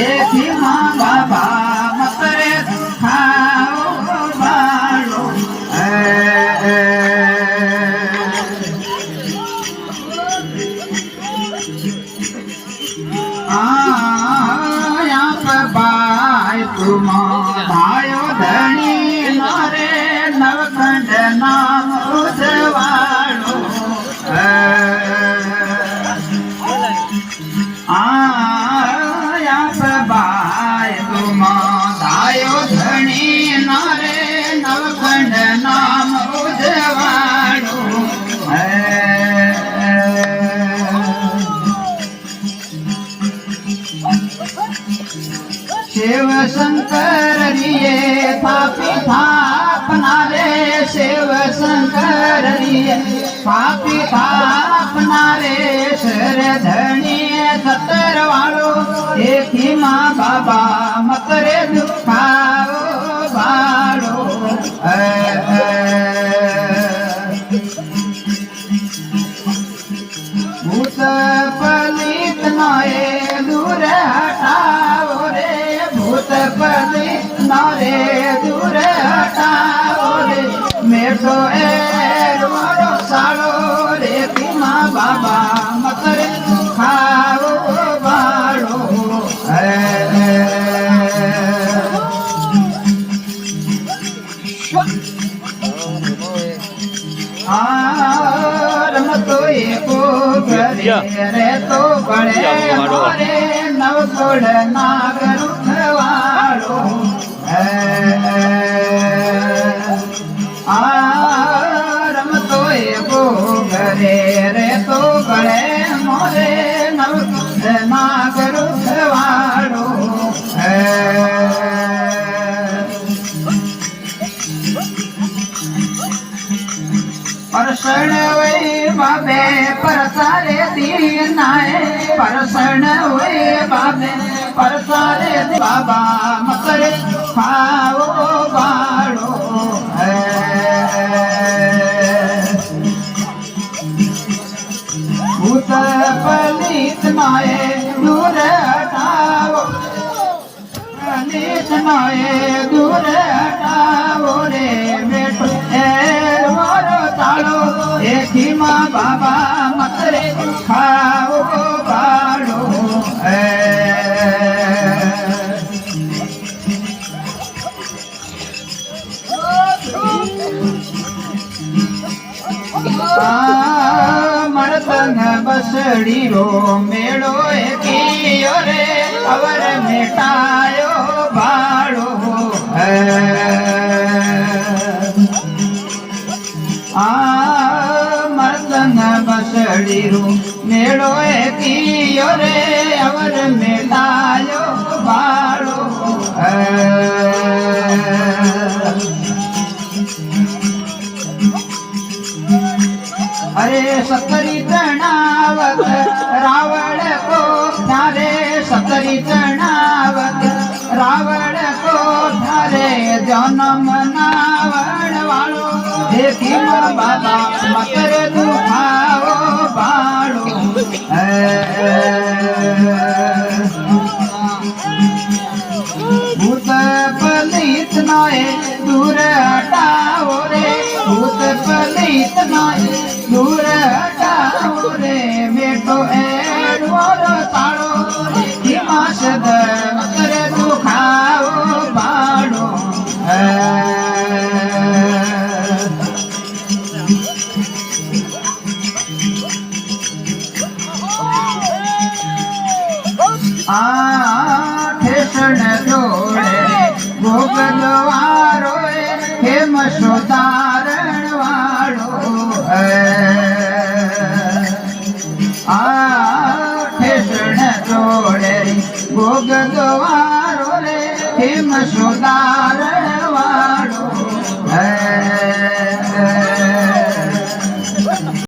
એથી માં બાબા મકરે ખાઓ બાળો ભાઈ તુમ ભાયો ધણી મારે નવખંડ નામ ઉજવાળો ભાઈ તુમ ભાયો ધણી નારે નવખંડ નામ ઉજવાળો शिव शंकर रिये पापी थापना रे शिव शंकर रिये पापी थापना रे शर धनी सतर वालो एक ही माँ बाबा मकरे दुखाओ बाड़ो भूत पलित नए दूर हटाओ रे भूत पलित नरे दूर हटाओ रे मेठो मारो साड़ो रे माँ बाबा मकर खाओ बाड़ो रमतो एको घरे रे तो बड़े मारे नवखोड़ नागर उठवाड़ो रमतो एको घरे रे तो बड़े मोरे नवखोड़ नागर उठवाड़ो परसण वे बाबे परसारे दीनाए परसण वे बाबे परसारे बाबा मकर खाओ बाड़ो भूत पलित नाए दूर हटाओ पलित नाए दूर हटाओ रे बेटो तालो एक माँ बाबा मकरे खाओ बाड़ो मरतंग बसड़ी रो मेड़ो कियो रे अवर मिटायो बाड़ो मर्दन बसड़ी रू मेड़ो कियो रे अवर मिटायो बाड़ो अरे सकरी चढ़ावत रावण को थारे सकरी चढ़ावत रावण को थारे जन्म नावण वालो देखी माँ बाबा मकर दुखाओ बाड़ो भूत पलित नाए दूर हटाओ रे भूत पलित नाए दूर हटाओ रे बेटो एडवरो ताड़ो हिमाशद मकर दुखाओ बाड़ो ठेसण जोड़े भोग द्वारो हेम सुधारण वालो ठेसण जोड़े भोग द्वारो रे हेम सुधारण वालो